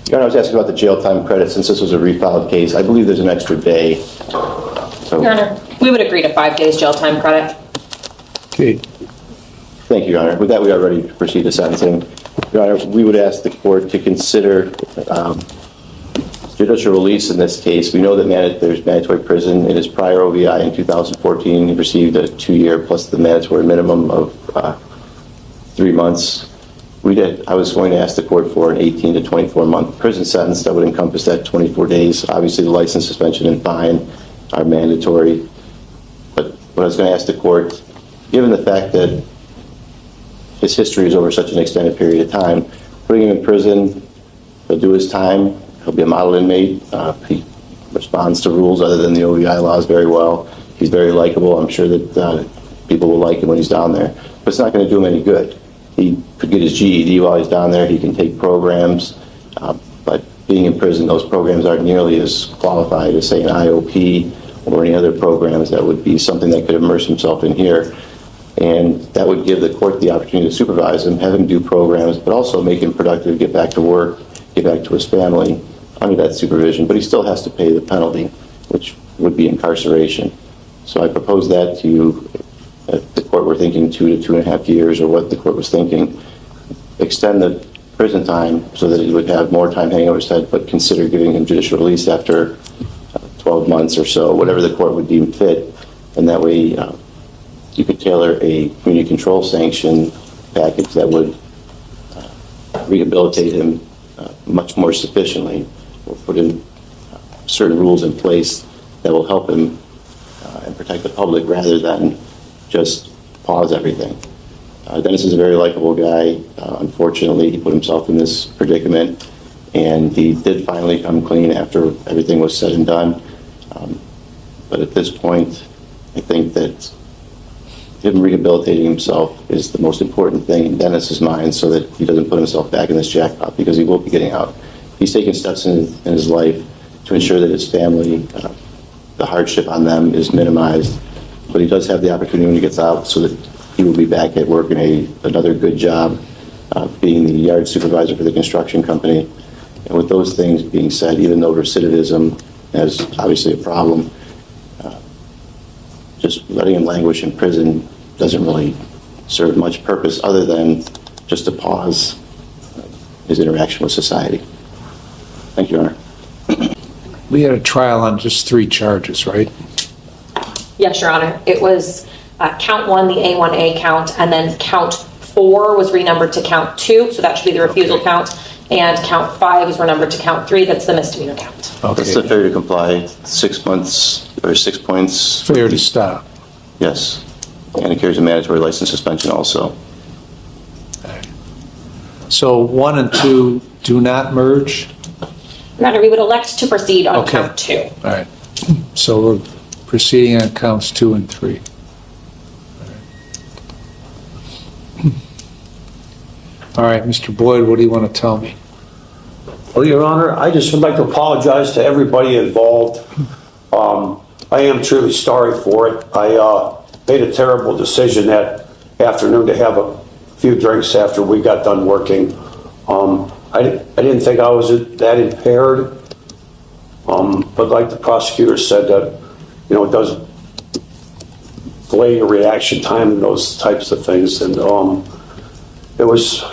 Your Honor, I was asking about the jail time credit. Since this was a refiled case, I believe there's an extra day. So, Your Honor, we would agree to 5 days jail time credit. Okay. thank you, Your Honor. With that, we are ready to proceed to sentencing. Your Honor, we would ask the court to consider judicial release in this case. We know that there's mandatory prison. In his prior OVI in 2014, he received a 2-year plus the mandatory minimum of 3 months. I was going to ask the court for an 18 to 24-month prison sentence that would encompass that 24 days. Obviously, the license suspension and fine are mandatory. But what I was going to ask the court, given the fact that his history is over such an extended period of time, putting him in prison, he'll do his time, he'll be a model inmate, he responds to rules other than the OVI laws very well. He's very likable. I'm sure that people will like him when he's down there. But it's not going to do him any good. He could get his GED while he's down there. He can take programs. But being in prison, those programs aren't nearly as qualified as, say, an IOP or any other programs that would be something that could immerse himself in here. And that would give the court the opportunity to supervise him, have him do programs, but also make him productive, get back to work, get back to his family under that supervision. But he still has to pay the penalty, which would be incarceration. So I propose that to you. If the court were thinking 2 to 2.5 years, or what the court was thinking, extend the prison time so that he would have more time hanging over his head, but consider giving him judicial release after 12 months or so, whatever the court would deem fit. And that way you could tailor a community control sanction package that would rehabilitate him much more sufficiently, or put in certain rules in place that will help him and protect the public rather than just pause everything. Dennis is a very likable guy. Unfortunately, he put himself in this predicament, and he did finally come clean after everything was said and done. But at this point, I think that him rehabilitating himself is the most important thing in Dennis's mind, so that he doesn't put himself back in this jackpot, because he will be getting out. He's taken steps in his life to ensure that his family, the hardship on them is minimized. But he does have the opportunity when he gets out, so that he will be back at work in another good job, being the yard supervisor for the construction company. And with those things being said, even though recidivism is obviously a problem, just letting him languish in prison doesn't really serve much purpose other than just to pause his interaction with society. Thank you, Your Honor. We had a trial on just 3 charges, right? Yes, Your Honor. It was count 1, the A1A count, and then count 4 was renumbered to count 2, so that should be the refusal count, and count 5 is renumbered to count 3, that's the misdemeanor count. Okay. That's the failure to comply, 6 months or 6 points. Failure to stop. Yes, and it carries a mandatory license suspension also. So 1 and 2 do not merge? Your Honor, we would elect to proceed on count 2. All right. So we're proceeding on counts 2 and 3. All right, Mr. Boyd, what do you want to tell me? Well, Your Honor, I just would like to apologize to everybody involved. I am truly sorry for it. I made a terrible decision that afternoon to have a few drinks after we got done working. I didn't think I was that impaired, but like the prosecutor said, that it does delay your reaction time and those types of things, and it was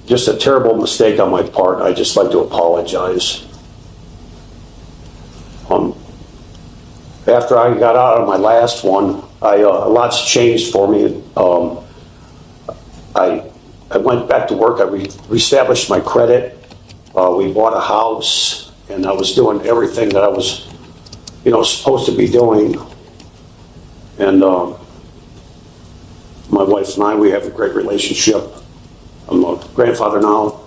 just a terrible mistake on my part. I just like to apologize. After I got out of my last one, a lot's changed for me. I went back to work. I reestablished my credit. We bought a house, and I was doing everything that I was, supposed to be doing. And my wife and I, we have a great relationship. I'm a grandfather now,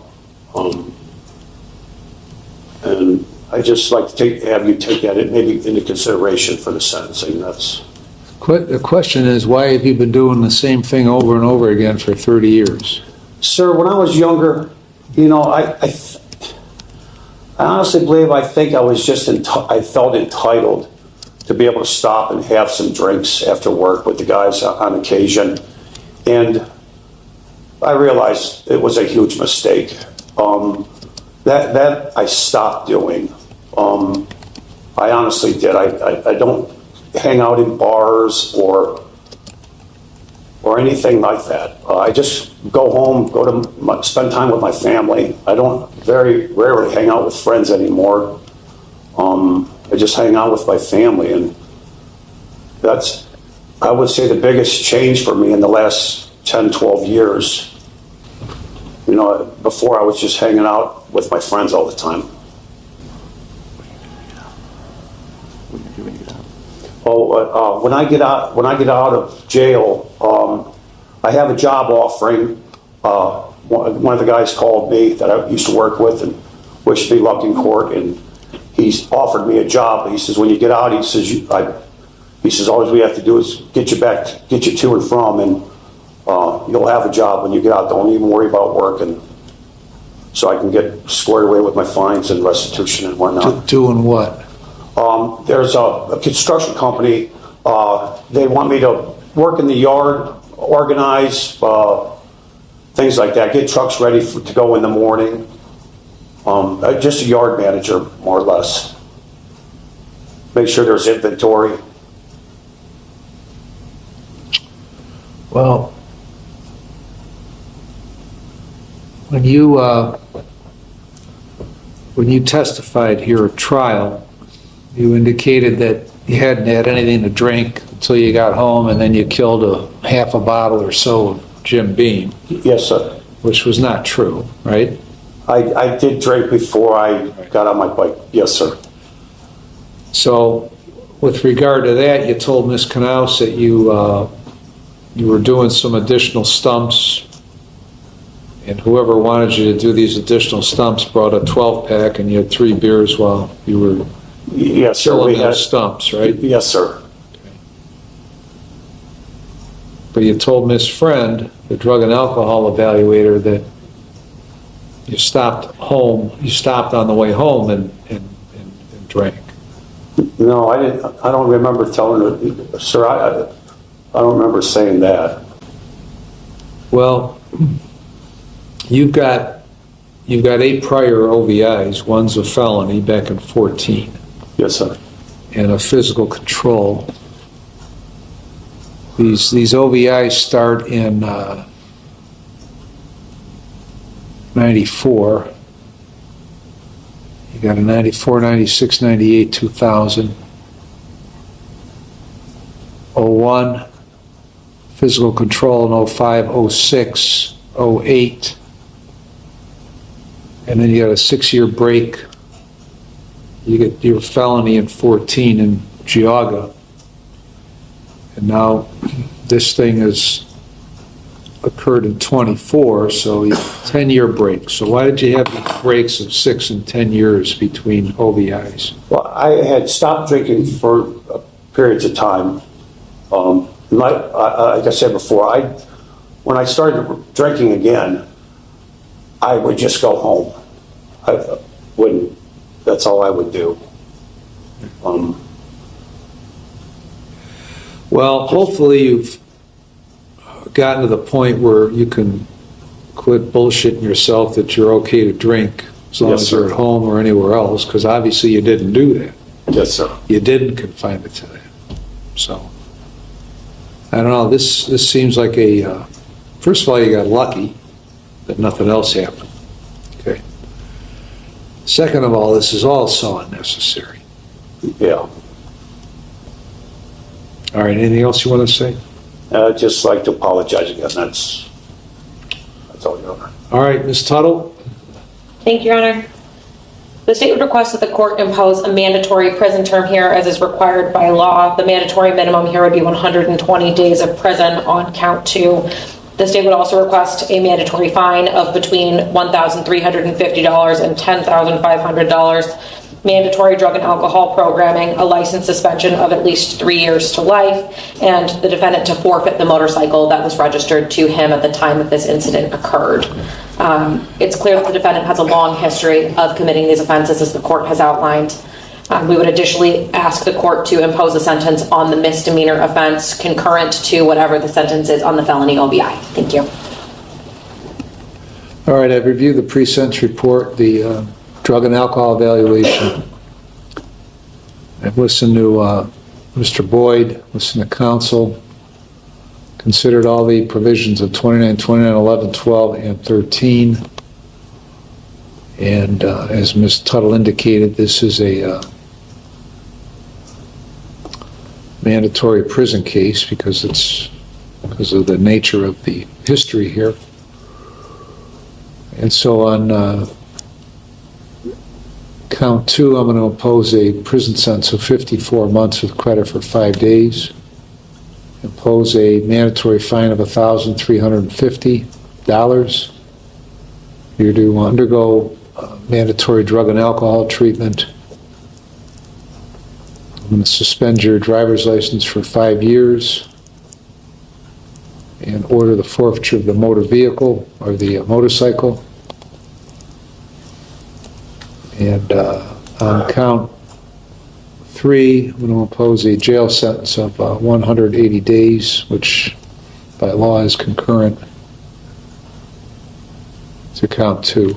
and I just like to have you take that maybe into consideration for the sentencing. The question is, why have you been doing the same thing over and over again for 30 years? Sir, when I was younger, I honestly believe I was just I felt entitled to be able to stop and have some drinks after work with the guys on occasion, and I realized it was a huge mistake. That I stopped doing. I honestly did. I don't hang out in bars or anything like that. I just go home, spend time with my family. I don't very rarely hang out with friends anymore. I just hang out with my family, and that's, I would say, the biggest change for me in the last 10, 12 years. You know, before I was just hanging out with my friends all the time. When I get out of jail, I have a job offering. One of the guys called me that I used to work with and wished me luck in court, and he's offered me a job. He says, when you get out, he says, all we have to do is get you to and from, and you'll have a job when you get out. Don't even worry about work, and so I can get squared away with my fines and restitution and whatnot. Doing what? There's a construction company. They want me to work in the yard, organize things like that, get trucks ready to go in the morning. Just a yard manager, more or less. Make sure there's inventory. Well, when you testified here at trial, you indicated that you hadn't had anything to drink until you got home, and then you killed a half a bottle or so of Jim Beam. Yes, sir. Which was not true, right? I did drink before I got on my bike. Yes, sir. So, with regard to that, you told Ms. Knaus that you were doing some additional stumps, and whoever wanted you to do these additional stumps brought a 12-pack, and you had 3 beers while you were yes, sir. filling those stumps, right? Yes, sir. Okay. But you told Ms. Friend, the drug and alcohol evaluator, that you stopped on the way home and drank. No, I didn't. I don't remember telling her, sir. I don't remember saying that. Well, you've got 8 prior OVIs. One's a felony back in 2014. Yes, sir. And a physical control. These OVIs start in 94. You got a 94, 96, 98, 2000. 01, physical control in 05, 06, 08. And then you got a 6-year break. You get your felony in 14 in Geauga. And now this thing has occurred in 24, so you have a 10-year break. So why did you have these breaks of 6 and 10 years between OVIs? Well, I had stopped drinking for periods of time. Like I said before, when I started drinking again, I would just go home. I wouldn't. That's all I would do. Well, hopefully you've gotten to the point where you can quit bullshitting yourself that you're okay to drink as long Yes, as you're sir. at home or anywhere else, because obviously you didn't do that. Yes, sir. You didn't confine it to that. So, I don't know, this seems like first of all, you got lucky that nothing else happened. Okay. Second of all, this is all so unnecessary. Yeah. All right, anything else you want to say? I'd just like to apologize again. That's all, Your Honor. All right, Ms. Tuttle? Thank you, Your Honor. The state would request that the court impose a mandatory prison term here as is required by law. The mandatory minimum here would be 120 days of prison on count 2. The state would also request a mandatory fine of between $1,350 and $10,500. Mandatory drug and alcohol programming, a license suspension of at least 3 years to life, and the defendant to forfeit the motorcycle that was registered to him at the time that this incident occurred. It's clear that the defendant has a long history of committing these offenses, as the court has outlined. We would additionally ask the court to impose a sentence on the misdemeanor offense concurrent to whatever the sentence is on the felony OVI. Thank you. All All right, I've reviewed the pre-sentence report, the drug and alcohol evaluation. I've listened to Mr. Boyd, listened to counsel, considered all the provisions of 29, 29, 11, 12, and 13. And as Ms. Tuttle indicated, this is a mandatory prison case because of the nature of the history here. And so on count 2, I'm going to impose a prison sentence of 54 months with credit for 5 days. Impose a mandatory fine of $1,350. You're to undergo mandatory drug and alcohol treatment. I'm going to suspend your driver's license for 5 years and order the forfeiture of the motor vehicle or the motorcycle. And on count 3, I'm going to impose a jail sentence of 180 days, which by law is concurrent to count 2.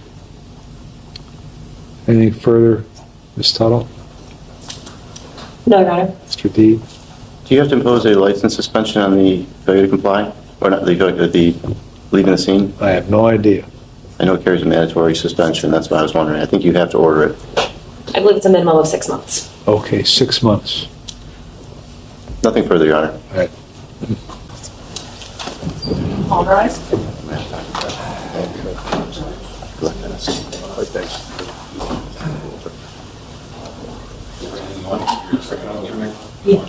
Anything further, Ms. Tuttle? No, Your Honor. Mr. Deeb? Do you have to impose a license suspension on the failure to comply? Or not, the leaving the scene? I have no idea. I know it carries a mandatory suspension, that's why I was wondering. I think you have to order it. I believe it's a minimum of 6 months. Okay, 6 months. Nothing further, Your Honor. All right. All rise. Yeah.